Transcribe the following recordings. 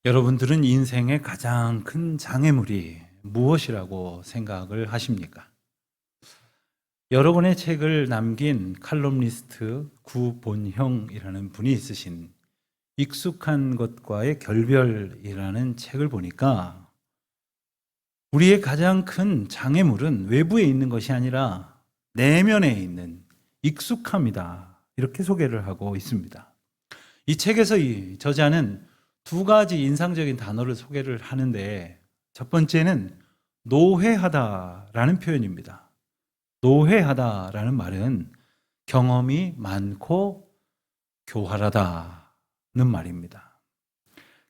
여러분들은 인생의 가장 큰 장애물이 무엇이라고 생각을 하십니까? 여러 권의 책을 남긴 칼럼니스트 구본형이라는 분이 있으신 익숙한 것과의 결별이라는 책을 보니까 우리의 가장 큰 장애물은 외부에 있는 것이 아니라 내면에 있는 익숙함이다. 이렇게 소개를 하고 있습니다. 이 책에서 이 저자는 두 가지 인상적인 단어를 소개를 하는데 첫 번째는 노회하다라는 표현입니다. 노회하다라는 말은 경험이 많고 교활하다는 말입니다.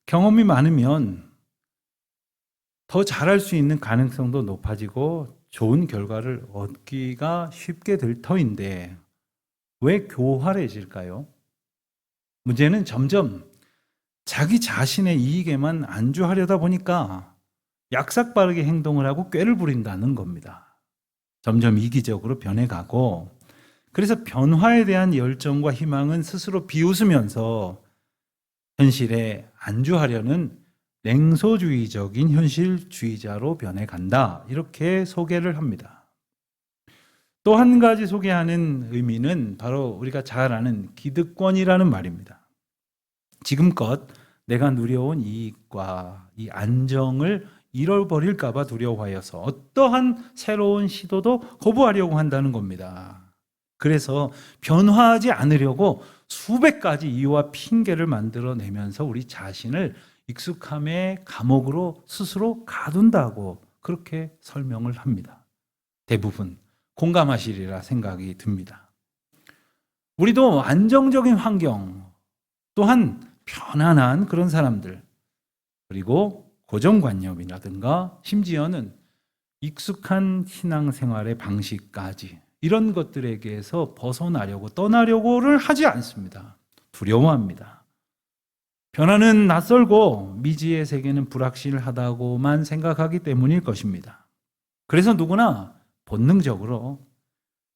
경험이 많으면 더 잘할 수 있는 가능성도 높아지고 좋은 결과를 얻기가 쉽게 될 터인데 왜 교활해질까요? 문제는 점점 자기 자신의 이익에만 안주하려다 보니까 약삭빠르게 행동을 하고 꾀를 부린다는 겁니다. 점점 이기적으로 변해가고, 그래서 변화에 대한 열정과 희망은 스스로 비웃으면서 현실에 안주하려는 냉소주의적인 현실주의자로 변해간다. 이렇게 소개를 합니다. 또 한 가지 소개하는 의미는 바로 우리가 잘 아는 기득권이라는 말입니다. 지금껏 내가 누려온 이익과 이 안정을 잃어버릴까 봐 두려워하여서 어떠한 새로운 시도도 거부하려고 한다는 겁니다. 그래서 변화하지 않으려고 수백 가지 이유와 핑계를 만들어내면서 우리 자신을 익숙함의 감옥으로 스스로 가둔다고 그렇게 설명을 합니다. 대부분 공감하시리라 생각이 듭니다. 우리도 안정적인 환경, 또한 편안한 그런 사람들, 그리고 고정관념이라든가 심지어는 익숙한 신앙생활의 방식까지 이런 것들에게서 벗어나려고 떠나려고를 하지 않습니다. 두려워합니다. 변화는 낯설고 미지의 세계는 불확실하다고만 생각하기 때문일 것입니다. 그래서 누구나 본능적으로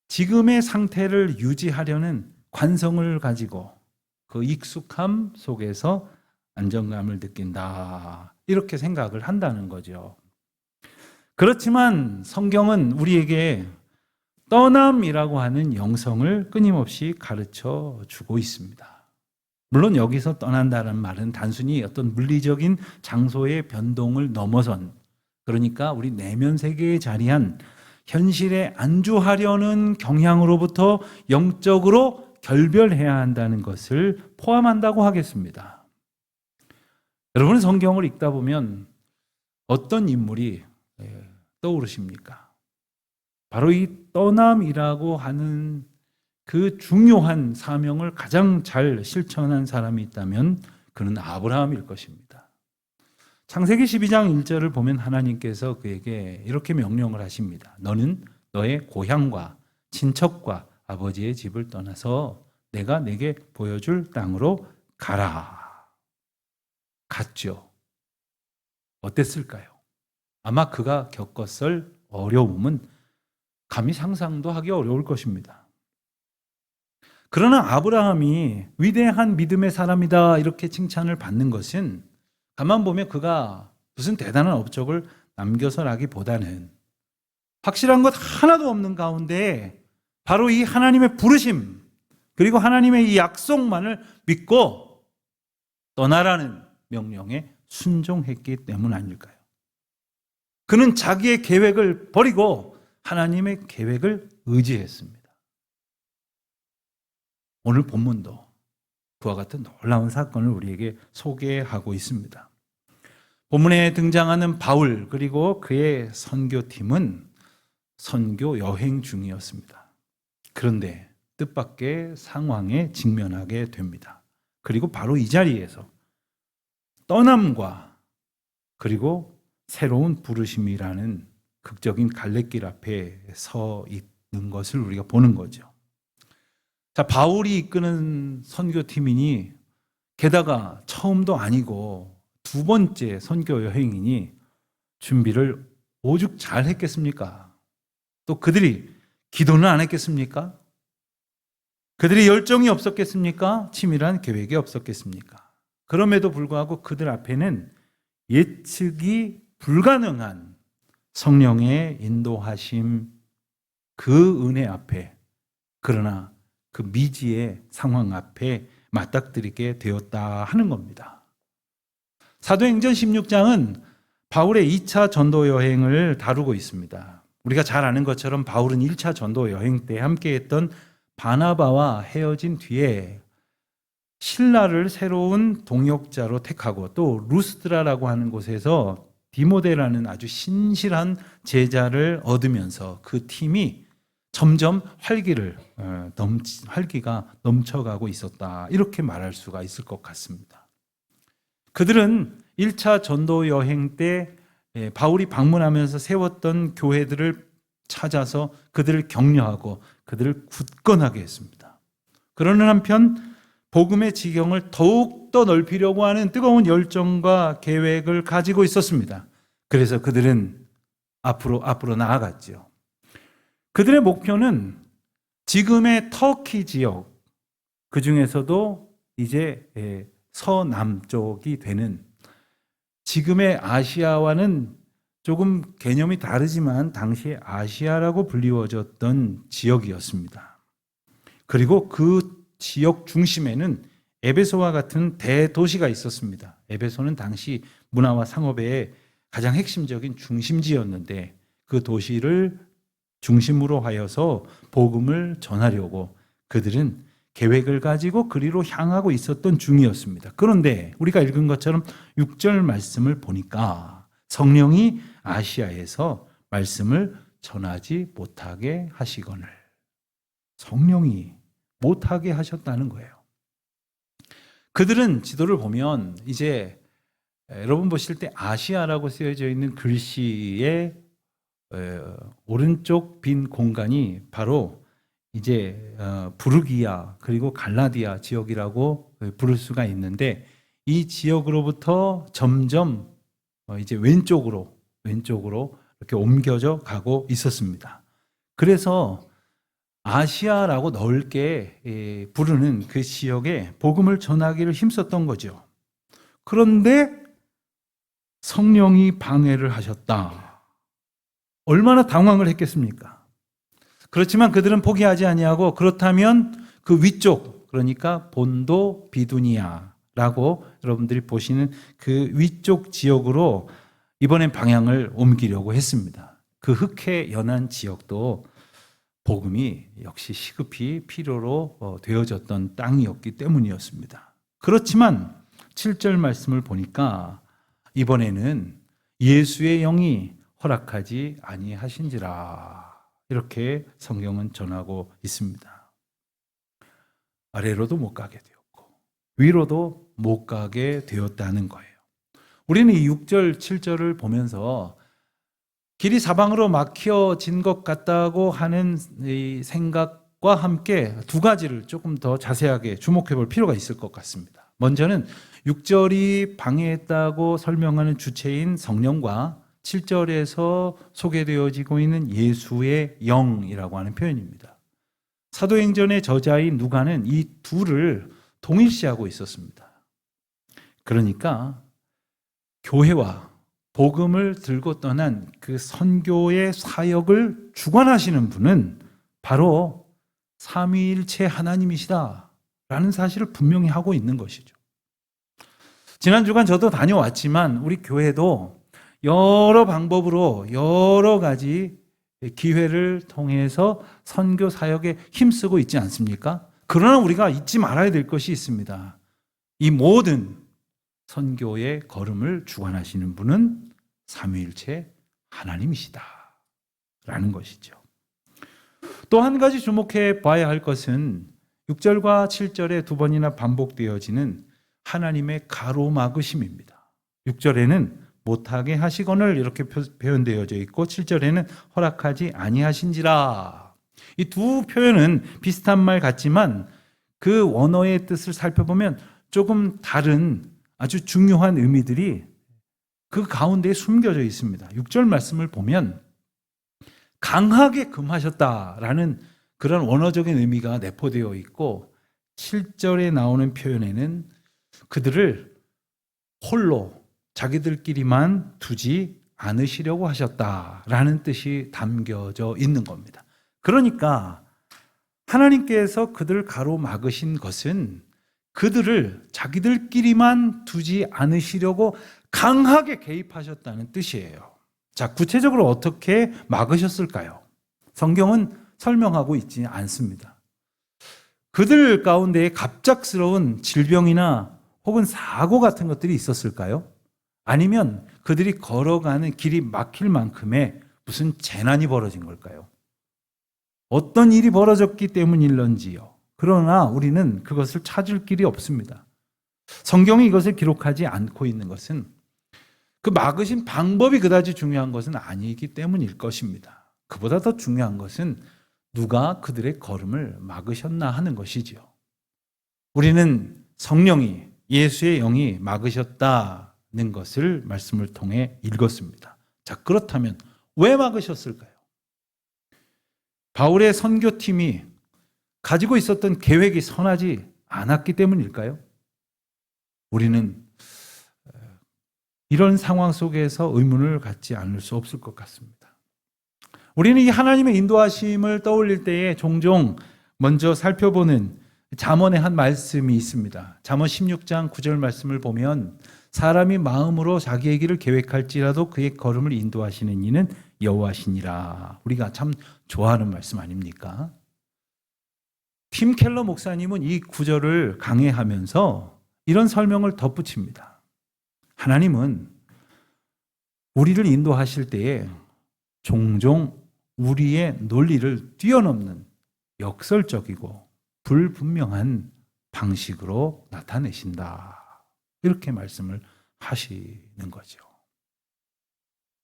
지금의 상태를 유지하려는 관성을 가지고 그 익숙함 속에서 안정감을 느낀다. 이렇게 생각을 한다는 거죠. 그렇지만 성경은 우리에게 떠남이라고 하는 영성을 끊임없이 가르쳐 주고 있습니다. 물론 여기서 떠난다는 말은 단순히 어떤 물리적인 장소의 변동을 넘어선, 그러니까 우리 내면 세계에 자리한 현실에 안주하려는 경향으로부터 영적으로 결별해야 한다는 것을 포함한다고 하겠습니다. 여러분은 성경을 읽다 보면 어떤 인물이 떠오르십니까? 바로 이 떠남이라고 하는 그 중요한 사명을 가장 잘 실천한 사람이 있다면 그는 아브라함일 것입니다. 창세기 12장 1절을 보면 하나님께서 그에게 이렇게 명령을 하십니다. 너는 너의 고향과 친척과 아버지의 집을 떠나서 내가 내게 보여줄 땅으로 가라. 갔죠. 어땠을까요? 아마 그가 겪었을 어려움은 감히 상상도 하기 어려울 것입니다. 그러나 아브라함이 위대한 믿음의 사람이다 이렇게 칭찬을 받는 것은 가만 보면 그가 무슨 대단한 업적을 남겨서라기보다는 확실한 것 하나도 없는 가운데 바로 이 하나님의 부르심 그리고 하나님의 이 약속만을 믿고 떠나라는 명령에 순종했기 때문 아닐까요? 그는 자기의 계획을 버리고 하나님의 계획을 의지했습니다. 오늘 본문도 그와 같은 놀라운 사건을 우리에게 소개하고 있습니다. 본문에 등장하는 바울 그리고 그의 선교팀은 선교 여행 중이었습니다. 그런데 뜻밖의 상황에 직면하게 됩니다. 그리고 바로 이 자리에서 떠남과 그리고 새로운 부르심이라는 극적인 갈래길 앞에 서 있는 것을 우리가 보는 거죠. 자, 바울이 이끄는 선교팀이니 게다가 처음도 아니고 두 번째 선교 여행이니 준비를 오죽 잘 했겠습니까? 또 그들이 기도는 안 했겠습니까? 그들이 열정이 없었겠습니까? 치밀한 계획이 없었겠습니까? 그럼에도 불구하고 그들 앞에는 예측이 불가능한 성령의 인도하심, 그 은혜 앞에, 그러나 그 미지의 상황 앞에 맞닥뜨리게 되었다 하는 겁니다. 사도행전 16장은 바울의 2차 전도 여행을 다루고 있습니다. 우리가 잘 아는 것처럼 바울은 1차 전도 여행 때 함께했던 바나바와 헤어진 뒤에 신라를 새로운 동역자로 택하고 또 루스드라라고 하는 곳에서 디모데라는 아주 신실한 제자를 얻으면서 그 팀이 점점 활기가 넘쳐가고 있었다. 이렇게 말할 수가 있을 것 같습니다. 그들은 1차 전도 여행 때 바울이 방문하면서 세웠던 교회들을 찾아서 그들을 격려하고 그들을 굳건하게 했습니다. 그러는 한편 복음의 지경을 더욱더 넓히려고 하는 뜨거운 열정과 계획을 가지고 있었습니다. 그래서 그들은 앞으로 나아갔죠. 그들의 목표는 지금의 터키 지역, 그 중에서도 이제 서남쪽이 되는 지금의 아시아와는 조금 개념이 다르지만 당시에 아시아라고 불리워졌던 지역이었습니다. 그리고 그 지역 중심에는 에베소와 같은 대도시가 있었습니다. 에베소는 당시 문화와 상업의 가장 핵심적인 중심지였는데 그 도시를 중심으로 하여서 복음을 전하려고 그들은 계획을 가지고 그리로 향하고 있었던 중이었습니다. 그런데 우리가 읽은 것처럼 6절 말씀을 보니까 성령이 아시아에서 말씀을 전하지 못하게 하시거늘, 성령이 못하게 하셨다는 거예요. 그들은 지도를 보면 이제 여러분 보실 때 아시아라고 쓰여져 있는 글씨의 오른쪽 빈 공간이 바로 이제 부르기아 그리고 갈라디아 지역이라고 부를 수가 있는데 이 지역으로부터 점점 이제 왼쪽으로 이렇게 옮겨져 가고 있었습니다. 그래서 아시아라고 넓게 부르는 그 지역에 복음을 전하기를 힘썼던 거죠. 그런데 성령이 방해를 하셨다. 얼마나 당황을 했겠습니까? 그렇지만 그들은 포기하지 아니하고 그렇다면 그 위쪽, 그러니까 본도 비두니아라고 여러분들이 보시는 그 위쪽 지역으로 이번엔 방향을 옮기려고 했습니다. 그 흑해 연안 지역도 복음이 역시 시급히 필요로 되어졌던 땅이었기 때문이었습니다. 그렇지만 7절 말씀을 보니까 이번에는 예수의 영이 허락하지 아니하신지라 이렇게 성경은 전하고 있습니다. 아래로도 못 가게 되었고 위로도 못 가게 되었다는 거예요. 우리는 이 6절, 7절을 보면서 길이 사방으로 막혀진 것 같다고 하는 이 생각과 함께 두 가지를 조금 더 자세하게 주목해 볼 필요가 있을 것 같습니다. 먼저는 6절이 방해했다고 설명하는 주체인 성령과 7절에서 소개되어지고 있는 예수의 영이라고 하는 표현입니다. 사도행전의 저자인 누가는 이 둘을 동일시하고 있었습니다. 그러니까 교회와 복음을 들고 떠난 그 선교의 사역을 주관하시는 분은 바로 삼위일체 하나님이시다라는 사실을 분명히 하고 있는 것이죠. 지난 주간 저도 다녀왔지만 우리 교회도 여러 방법으로 여러 가지 기회를 통해서 선교 사역에 힘쓰고 있지 않습니까? 그러나 우리가 잊지 말아야 될 것이 있습니다. 이 모든 선교의 걸음을 주관하시는 분은 삼위일체 하나님이시다 라는 것이죠. 또 한 가지 주목해 봐야 할 것은 6절과 7절에 두 번이나 반복되어지는 하나님의 가로막으심입니다. 6절에는 못하게 하시거늘 이렇게 표현되어져 있고 7절에는 허락하지 아니하신지라. 이 두 표현은 비슷한 말 같지만 그 원어의 뜻을 살펴보면 조금 다른 아주 중요한 의미들이 그 가운데에 숨겨져 있습니다. 6절 말씀을 보면 강하게 금하셨다라는 그런 원어적인 의미가 내포되어 있고 7절에 나오는 표현에는 그들을 홀로 자기들끼리만 두지 않으시려고 하셨다라는 뜻이 담겨져 있는 겁니다. 그러니까 하나님께서 그들을 가로막으신 것은 그들을 자기들끼리만 두지 않으시려고 강하게 개입하셨다는 뜻이에요. 자, 구체적으로 어떻게 막으셨을까요? 성경은 설명하고 있지 않습니다. 그들 가운데에 갑작스러운 질병이나 혹은 사고 같은 것들이 있었을까요? 아니면 그들이 걸어가는 길이 막힐 만큼의 무슨 재난이 벌어진 걸까요? 어떤 일이 벌어졌기 때문일런지요. 그러나 우리는 그것을 찾을 길이 없습니다. 성경이 이것을 기록하지 않고 있는 것은 그 막으신 방법이 그다지 중요한 것은 아니기 때문일 것입니다. 그보다 더 중요한 것은 누가 그들의 걸음을 막으셨나 하는 것이지요. 우리는 성령이, 예수의 영이 막으셨다는 것을 말씀을 통해 읽었습니다. 자, 그렇다면 왜 막으셨을까요? 바울의 선교팀이 가지고 있었던 계획이 선하지 않았기 때문일까요? 우리는 이런 상황 속에서 의문을 갖지 않을 수 없을 것 같습니다. 우리는 이 하나님의 인도하심을 떠올릴 때에 종종 먼저 살펴보는 잠언의 한 말씀이 있습니다. 잠언 16장 9절 말씀을 보면 사람이 마음으로 자기의 길을 계획할지라도 그의 걸음을 인도하시는 이는 여호와시니라. 우리가 참 좋아하는 말씀 아닙니까? 팀 켈러 목사님은 이 구절을 강해하면서 이런 설명을 덧붙입니다. 하나님은 우리를 인도하실 때에 종종 우리의 논리를 뛰어넘는 역설적이고 불분명한 방식으로 나타내신다. 이렇게 말씀을 하시는 거죠.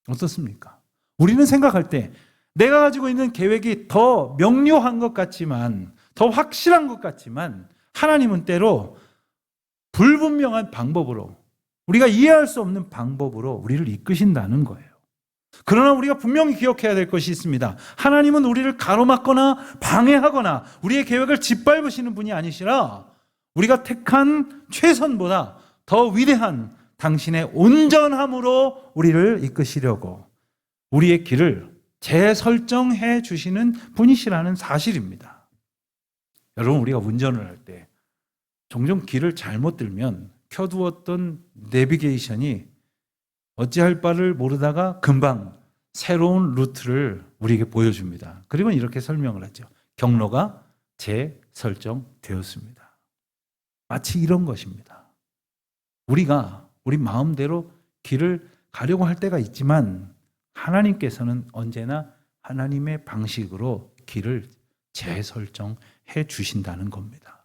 어떻습니까? 우리는 생각할 때 내가 가지고 있는 계획이 더 명료한 것 같지만, 더 확실한 것 같지만 하나님은 때로 불분명한 방법으로, 우리가 이해할 수 없는 방법으로 우리를 이끄신다는 거예요. 그러나 우리가 분명히 기억해야 될 것이 있습니다. 하나님은 우리를 가로막거나 방해하거나 우리의 계획을 짓밟으시는 분이 아니시라 우리가 택한 최선보다 더 위대한 당신의 온전함으로 우리를 이끄시려고 우리의 길을 재설정해 주시는 분이시라는 사실입니다. 여러분, 우리가 운전을 할 때 종종 길을 잘못 들면 켜두었던 내비게이션이 어찌할 바를 모르다가 금방 새로운 루트를 우리에게 보여줍니다. 그리고 이렇게 설명을 하죠. 경로가 재설정되었습니다. 마치 이런 것입니다. 우리가 우리 마음대로 길을 가려고 할 때가 있지만 하나님께서는 언제나 하나님의 방식으로 길을 재설정해 주신다는 겁니다.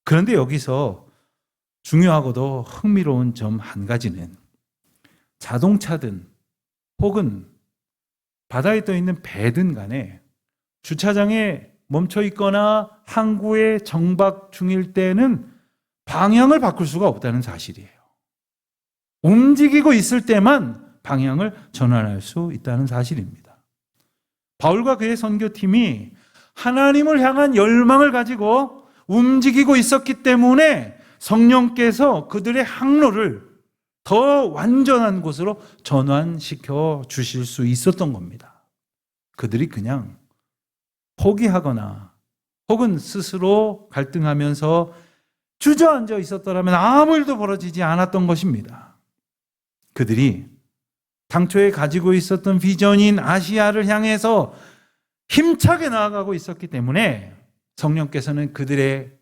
그런데 여기서 중요하고도 흥미로운 점 한 가지는 자동차든 혹은 바다에 떠 있는 배든 간에 주차장에 멈춰 있거나 항구에 정박 중일 때는 방향을 바꿀 수가 없다는 사실이에요. 움직이고 있을 때만 방향을 전환할 수 있다는 사실입니다. 바울과 그의 선교팀이 하나님을 향한 열망을 가지고 움직이고 있었기 때문에 성령께서 그들의 항로를 더 완전한 곳으로 전환시켜 주실 수 있었던 겁니다. 그들이 그냥 포기하거나 혹은 스스로 갈등하면서 주저앉아 있었더라면 아무 일도 벌어지지 않았던 것입니다. 그들이 당초에 가지고 있었던 비전인 아시아를 향해서 힘차게 나아가고 있었기 때문에 성령께서는 그들의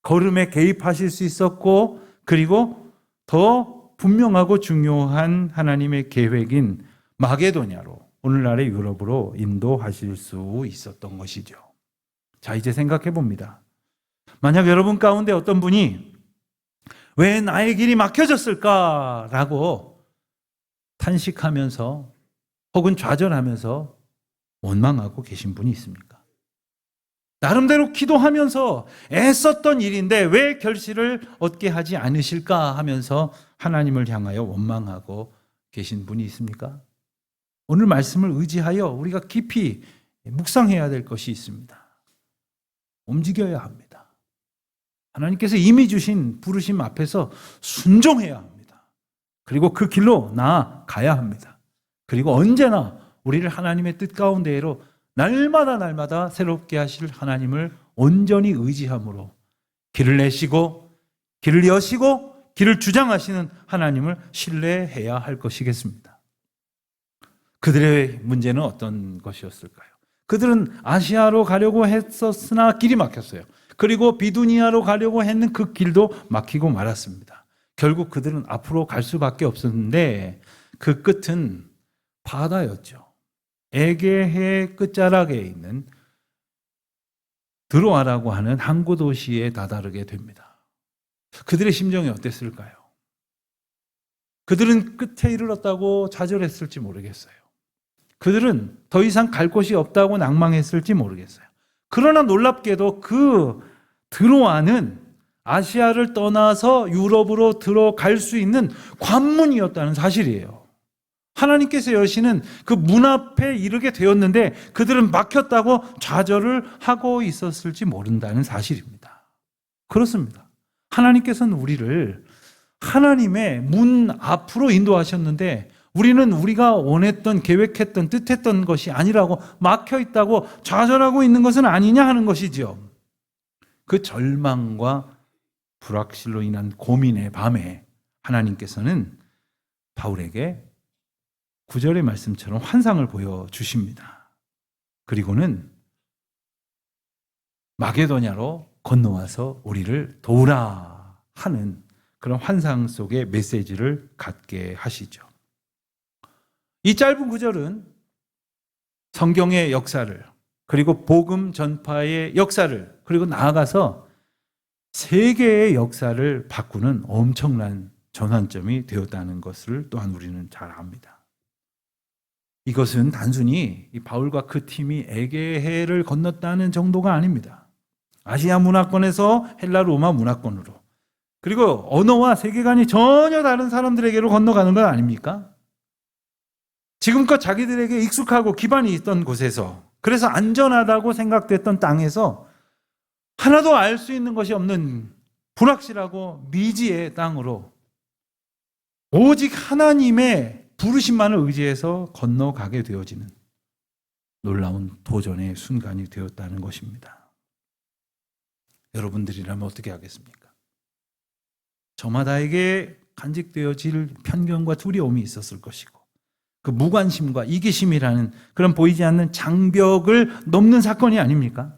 걸음에 개입하실 수 있었고, 그리고 더 분명하고 중요한 하나님의 계획인 마게도냐로, 오늘날의 유럽으로 인도하실 수 있었던 것이죠. 자, 이제 생각해 봅니다. 만약 여러분 가운데 어떤 분이 왜 나의 길이 막혀졌을까라고 탄식하면서 혹은 좌절하면서 원망하고 계신 분이 있습니까? 나름대로 기도하면서 애썼던 일인데 왜 결실을 얻게 하지 않으실까 하면서 하나님을 향하여 원망하고 계신 분이 있습니까? 오늘 말씀을 의지하여 우리가 깊이 묵상해야 될 것이 있습니다. 움직여야 합니다. 하나님께서 이미 주신 부르심 앞에서 순종해야 합니다. 그리고 그 길로 나아가야 합니다. 그리고 언제나 우리를 하나님의 뜻 가운데로 날마다 새롭게 하실 하나님을 온전히 의지함으로 길을 내시고 길을 여시고 길을 주장하시는 하나님을 신뢰해야 할 것이겠습니다. 그들의 문제는 어떤 것이었을까요? 그들은 아시아로 가려고 했었으나 길이 막혔어요. 그리고 비두니아로 가려고 했는 그 길도 막히고 말았습니다. 결국 그들은 앞으로 갈 수밖에 없었는데 그 끝은 바다였죠. 에게해 끝자락에 있는 드로아라고 하는 항구 도시에 다다르게 됩니다. 그들의 심정이 어땠을까요? 그들은 끝에 이르렀다고 좌절했을지 모르겠어요. 그들은 더 이상 갈 곳이 없다고 낭망했을지 모르겠어요. 그러나 놀랍게도 그 드로아는 아시아를 떠나서 유럽으로 들어갈 수 있는 관문이었다는 사실이에요. 하나님께서 여시는 그 문 앞에 이르게 되었는데 그들은 막혔다고 좌절을 하고 있었을지 모른다는 사실입니다. 그렇습니다. 하나님께서는 우리를 하나님의 문 앞으로 인도하셨는데 우리는 우리가 원했던, 계획했던, 뜻했던 것이 아니라고 막혀 있다고 좌절하고 있는 것은 아니냐 하는 것이지요. 그 절망과 불확실로 인한 고민의 밤에 하나님께서는 바울에게 9절의 말씀처럼 환상을 보여주십니다. 그리고는 마게도냐로 건너와서 우리를 도우라 하는 그런 환상 속의 메시지를 갖게 하시죠. 이 짧은 구절은 성경의 역사를, 그리고 복음 전파의 역사를, 그리고 나아가서 세계의 역사를 바꾸는 엄청난 전환점이 되었다는 것을 또한 우리는 잘 압니다. 이것은 단순히 이 바울과 그 팀이 에게해를 건넜다는 정도가 아닙니다. 아시아 문화권에서 헬라 로마 문화권으로, 그리고 언어와 세계관이 전혀 다른 사람들에게로 건너가는 건 아닙니까? 지금껏 자기들에게 익숙하고 기반이 있던 곳에서, 그래서 안전하다고 생각됐던 땅에서 하나도 알 수 있는 것이 없는 불확실하고 미지의 땅으로 오직 하나님의 부르심만을 의지해서 건너가게 되어지는 놀라운 도전의 순간이 되었다는 것입니다. 여러분들이라면 어떻게 하겠습니까? 저마다에게 간직되어질 편견과 두려움이 있었을 것이고, 그 무관심과 이기심이라는 그런 보이지 않는 장벽을 넘는 사건이 아닙니까?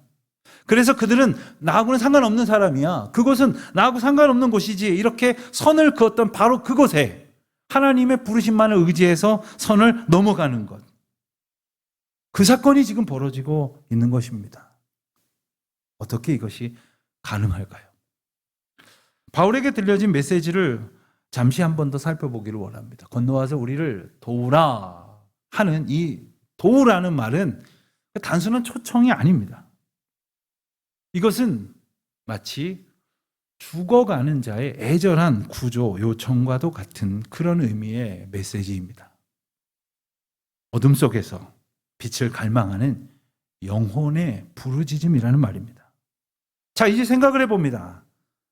그래서 그들은 나하고는 상관없는 사람이야, 그곳은 나하고 상관없는 곳이지, 이렇게 선을 그었던 바로 그곳에 하나님의 부르심만을 의지해서 선을 넘어가는 것, 그 사건이 지금 벌어지고 있는 것입니다. 어떻게 이것이 가능할까요? 바울에게 들려진 메시지를 잠시 한 번 더 살펴보기를 원합니다. 건너와서 우리를 도우라 하는 이 도우라는 말은 단순한 초청이 아닙니다. 이것은 마치 죽어가는 자의 애절한 구조 요청과도 같은 그런 의미의 메시지입니다. 어둠 속에서 빛을 갈망하는 영혼의 부르짖음이라는 말입니다. 자, 이제 생각을 해봅니다.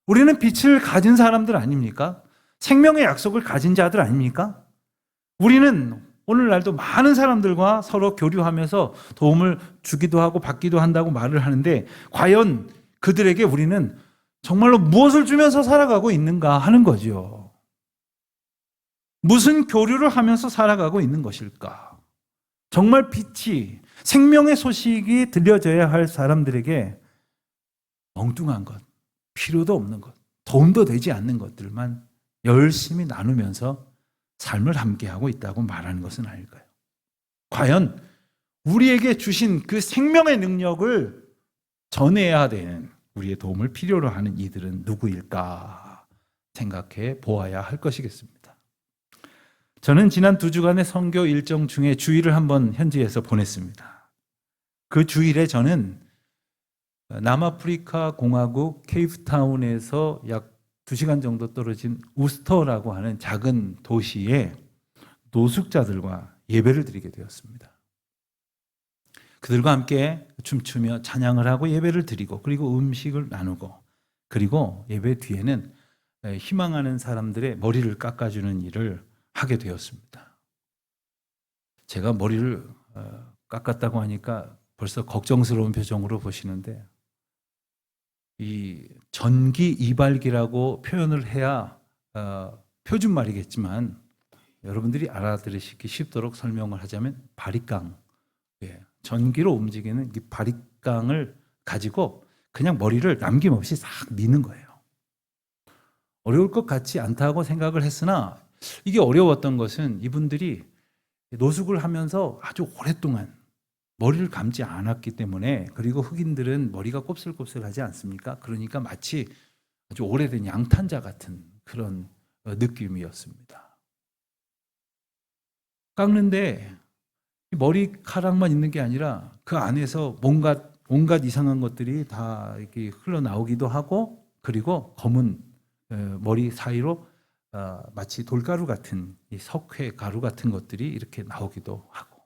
우리는 빛을 가진 사람들 아닙니까? 생명의 약속을 가진 자들 아닙니까? 우리는 오늘날도 많은 사람들과 서로 교류하면서 도움을 주기도 하고 받기도 한다고 말을 하는데, 과연 그들에게 우리는 정말로 무엇을 주면서 살아가고 있는가 하는 거죠. 무슨 교류를 하면서 살아가고 있는 것일까? 정말 빛이, 생명의 소식이 들려져야 할 사람들에게 엉뚱한 것, 필요도 없는 것, 도움도 되지 않는 것들만 열심히 나누면서 삶을 함께하고 있다고 말하는 것은 아닐까요? 과연 우리에게 주신 그 생명의 능력을 전해야 되는, 우리의 도움을 필요로 하는 이들은 누구일까 생각해 보아야 할 것이겠습니다. 저는 지난 2주간의 선교 일정 중에 주일을 한번 현지에서 보냈습니다. 그 주일에 저는 남아프리카 공화국 케이프타운에서 약 2시간 정도 떨어진 우스터라고 하는 작은 도시에 노숙자들과 예배를 드리게 되었습니다. 그들과 함께 춤추며 찬양을 하고 예배를 드리고, 그리고 음식을 나누고, 그리고 예배 뒤에는 희망하는 사람들의 머리를 깎아주는 일을 하게 되었습니다. 제가 머리를 깎았다고 하니까 벌써 걱정스러운 표정으로 보시는데, 이 전기 이발기라고 표현을 해야 표준말이겠지만 여러분들이 알아들으시기 쉽도록 설명을 하자면 바리깡, 전기로 움직이는 이 바리깡을 가지고 그냥 머리를 남김없이 싹 미는 거예요. 어려울 것 같지 않다고 생각을 했으나 이게 어려웠던 것은 이분들이 노숙을 하면서 아주 오랫동안 머리를 감지 않았기 때문에, 그리고 흑인들은 머리가 곱슬곱슬하지 않습니까? 그러니까 마치 아주 오래된 양탄자 같은 그런 느낌이었습니다. 깎는데 머리카락만 있는 게 아니라 그 안에서 온갖 이상한 것들이 다 이렇게 흘러나오기도 하고, 그리고 검은 머리 사이로 마치 돌가루 같은 이 석회 가루 같은 것들이 이렇게 나오기도 하고,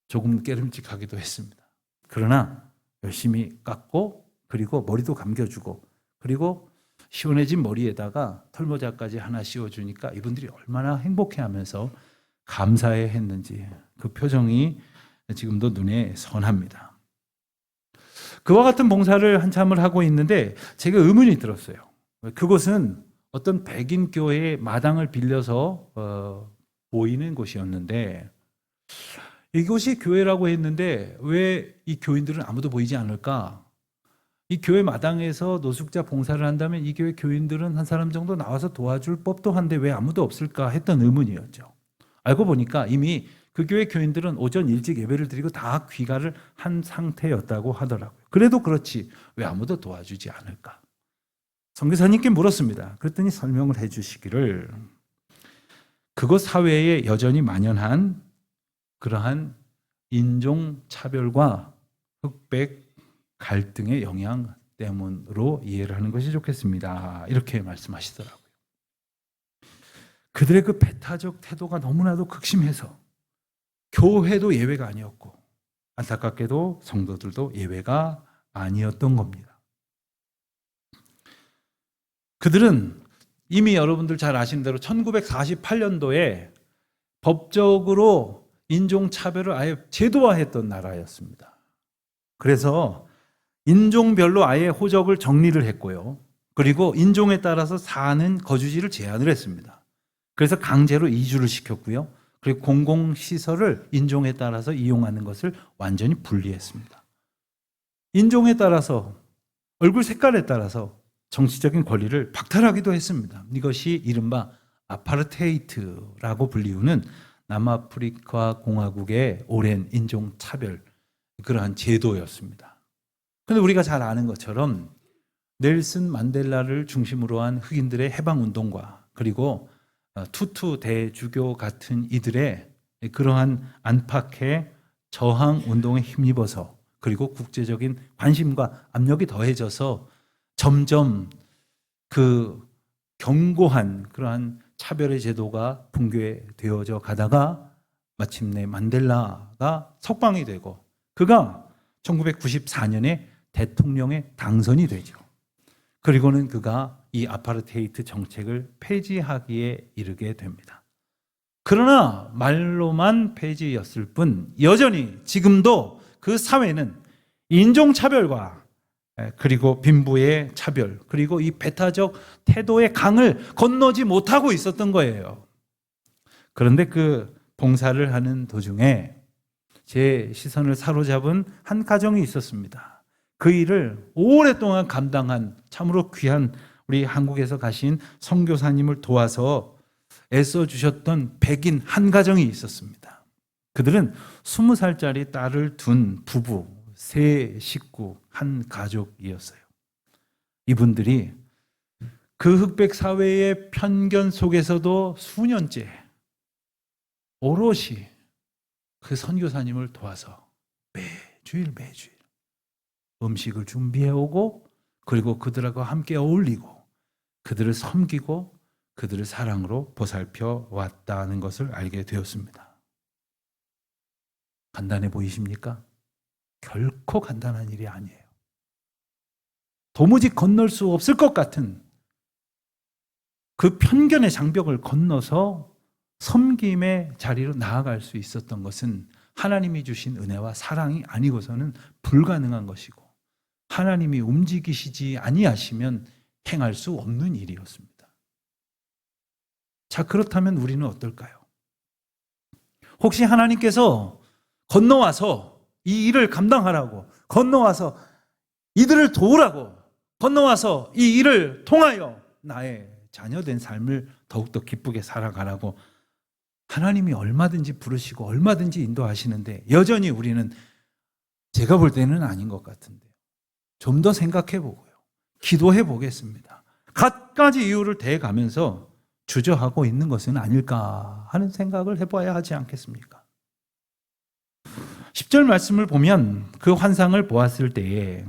조금 깨름직하기도 했습니다. 그러나 열심히 깎고, 그리고 머리도 감겨주고, 그리고 시원해진 머리에다가 털모자까지 하나 씌워주니까 이분들이 얼마나 행복해하면서 감사해했는지 그 표정이 지금도 눈에 선합니다. 그와 같은 봉사를 한참을 하고 있는데 제가 의문이 들었어요. 그곳은 어떤 백인 교회의 마당을 빌려서 보이는 곳이었는데, 이곳이 교회라고 했는데 왜 이 교인들은 아무도 보이지 않을까? 이 교회 마당에서 노숙자 봉사를 한다면 이 교회 교인들은 한 사람 정도 나와서 도와줄 법도 한데 왜 아무도 없을까 했던 의문이었죠. 알고 보니까 이미 그 교회 교인들은 오전 일찍 예배를 드리고 다 귀가를 한 상태였다고 하더라고요. 그래도 그렇지 왜 아무도 도와주지 않을까? 선교사님께 물었습니다. 그랬더니 설명을 해주시기를, 그곳 사회에 여전히 만연한 그러한 인종차별과 흑백 갈등의 영향 때문으로 이해를 하는 것이 좋겠습니다. 이렇게 말씀하시더라고요. 그들의 그 배타적 태도가 너무나도 극심해서 교회도 예외가 아니었고, 안타깝게도 성도들도 예외가 아니었던 겁니다. 그들은 이미 여러분들 잘 아시는 대로 1948년도에 법적으로 인종차별을 아예 제도화했던 나라였습니다. 그래서 인종별로 아예 호적을 정리를 했고요. 그리고 인종에 따라서 사는 거주지를 제한을 했습니다. 그래서 강제로 이주를 시켰고요. 그리고 공공시설을 인종에 따라서 이용하는 것을 완전히 분리했습니다. 인종에 따라서, 얼굴 색깔에 따라서 정치적인 권리를 박탈하기도 했습니다. 이것이 이른바 아파르테이트라고 불리우는 남아프리카 공화국의 오랜 인종차별, 그러한 제도였습니다. 그런데 우리가 잘 아는 것처럼 넬슨 만델라를 중심으로 한 흑인들의 해방운동과, 그리고 투투 대주교 같은 이들의 그러한 안팎의 저항운동에 힘입어서, 그리고 국제적인 관심과 압력이 더해져서 점점 그 견고한 그러한 차별의 제도가 붕괴되어져 가다가 마침내 만델라가 석방이 되고 그가 1994년에 대통령에 당선이 되죠. 그리고는 그가 이 아파르테이트 정책을 폐지하기에 이르게 됩니다. 그러나 말로만 폐지였을 뿐 여전히 지금도 그 사회는 인종차별과, 그리고 빈부의 차별, 그리고 이 배타적 태도의 강을 건너지 못하고 있었던 거예요. 그런데 그 봉사를 하는 도중에 제 시선을 사로잡은 한 가정이 있었습니다. 그 일을 오랫동안 감당한 참으로 귀한 우리 한국에서 가신 선교사님을 도와서 애써주셨던 백인 한 가정이 있었습니다. 그들은 20살짜리 딸을 둔 부부, 세 식구, 한 가족이었어요. 이분들이 그 흑백 사회의 편견 속에서도 수년째 오롯이 그 선교사님을 도와서 매주일 음식을 준비해 오고, 그리고 그들하고 함께 어울리고 그들을 섬기고 그들을 사랑으로 보살펴 왔다는 것을 알게 되었습니다. 간단해 보이십니까? 결코 간단한 일이 아니에요. 도무지 건널 수 없을 것 같은 그 편견의 장벽을 건너서 섬김의 자리로 나아갈 수 있었던 것은 하나님이 주신 은혜와 사랑이 아니고서는 불가능한 것이고, 하나님이 움직이시지 아니하시면 행할 수 없는 일이었습니다. 자, 그렇다면 우리는 어떨까요? 혹시 하나님께서 건너와서 이 일을 감당하라고, 건너와서 이들을 도우라고, 건너와서 이 일을 통하여 나의 자녀된 삶을 더욱더 기쁘게 살아가라고 하나님이 얼마든지 부르시고 얼마든지 인도하시는데, 여전히 우리는 제가 볼 때는 아닌 것 같은데요. 좀 더 생각해 보고요, 기도해 보겠습니다. 갖가지 이유를 대가면서 주저하고 있는 것은 아닐까 하는 생각을 해봐야 하지 않겠습니까? 10절 말씀을 보면 그 환상을 보았을 때에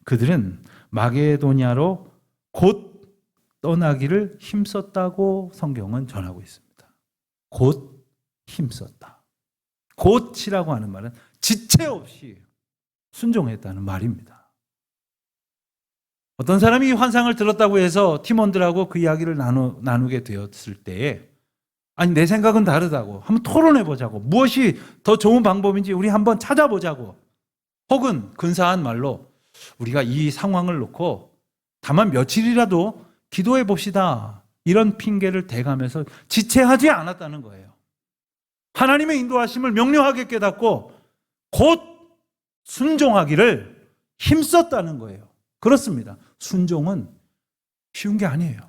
그들은 마게도냐로 곧 떠나기를 힘썼다고 성경은 전하고 있습니다. 곧 힘썼다. 곧이라고 하는 말은 지체 없이 순종했다는 말입니다. 어떤 사람이 이 환상을 들었다고 해서 팀원들하고 그 이야기를 나누게 되었을 때에, 아니 내 생각은 다르다고, 한번 토론해보자고, 무엇이 더 좋은 방법인지 우리 한번 찾아보자고, 혹은 근사한 말로 우리가 이 상황을 놓고 다만 며칠이라도 기도해 봅시다, 이런 핑계를 대가면서 지체하지 않았다는 거예요. 하나님의 인도하심을 명료하게 깨닫고 곧 순종하기를 힘썼다는 거예요. 그렇습니다. 순종은 쉬운 게 아니에요.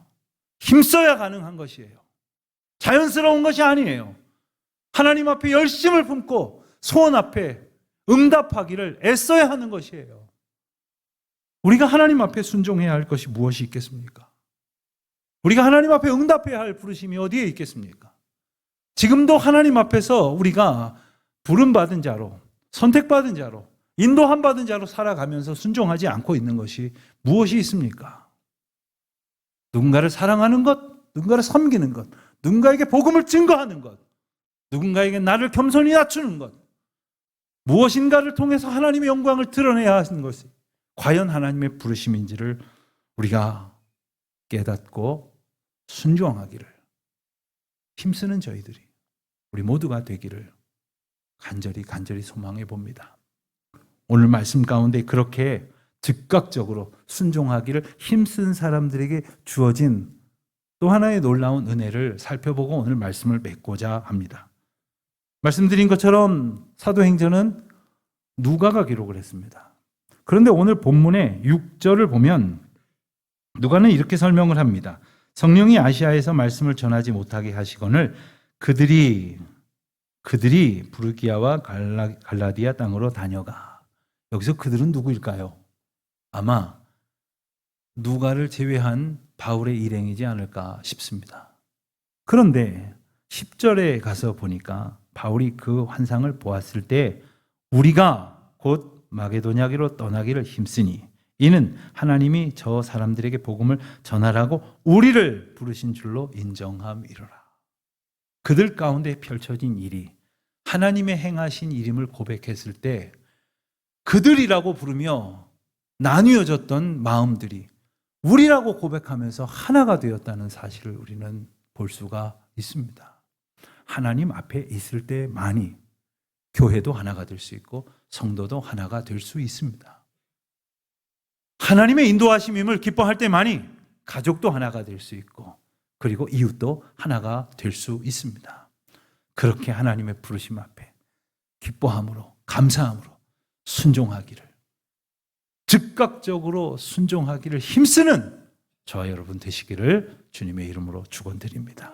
힘써야 가능한 것이에요. 자연스러운 것이 아니에요. 하나님 앞에 열심을 품고 소원 앞에 응답하기를 애써야 하는 것이에요. 우리가 하나님 앞에 순종해야 할 것이 무엇이 있겠습니까? 우리가 하나님 앞에 응답해야 할 부르심이 어디에 있겠습니까? 지금도 하나님 앞에서 우리가 부름받은 자로, 선택받은 자로, 인도함 받은 자로 살아가면서 순종하지 않고 있는 것이 무엇이 있습니까? 누군가를 사랑하는 것, 누군가를 섬기는 것, 누군가에게 복음을 증거하는 것, 누군가에게 나를 겸손히 낮추는 것, 무엇인가를 통해서 하나님의 영광을 드러내야 하는 것이 과연 하나님의 부르심인지를 우리가 깨닫고 순종하기를 힘쓰는 저희들이, 우리 모두가 되기를 간절히 소망해 봅니다. 오늘 말씀 가운데 그렇게 즉각적으로 순종하기를 힘쓴 사람들에게 주어진 또 하나의 놀라운 은혜를 살펴보고 오늘 말씀을 맺고자 합니다. 말씀드린 것처럼 사도행전은 누가가 기록을 했습니다. 그런데 오늘 본문의 6절을 보면 누가는 이렇게 설명을 합니다. 성령이 아시아에서 말씀을 전하지 못하게 하시거늘 그들이 부르기아와 갈라디아 땅으로 다녀가. 여기서 그들은 누구일까요? 아마 누가를 제외한 바울의 일행이지 않을까 싶습니다. 그런데 10절에 가서 보니까 바울이 그 환상을 보았을 때 우리가 곧 마게도냐기로 떠나기를 힘쓰니 이는 하나님이 저 사람들에게 복음을 전하라고 우리를 부르신 줄로 인정함이로라. 그들 가운데 펼쳐진 일이 하나님의 행하신 일임을 고백했을 때 그들이라고 부르며 나뉘어졌던 마음들이 우리라고 고백하면서 하나가 되었다는 사실을 우리는 볼 수가 있습니다. 하나님 앞에 있을 때만이 교회도 하나가 될 수 있고 성도도 하나가 될 수 있습니다. 하나님의 인도하심임을 기뻐할 때만이 가족도 하나가 될 수 있고 그리고 이웃도 하나가 될 수 있습니다. 그렇게 하나님의 부르심 앞에 기뻐함으로 감사함으로 순종하기를, 즉각적으로 순종하기를 힘쓰는 저와 여러분 되시기를 주님의 이름으로 축원드립니다.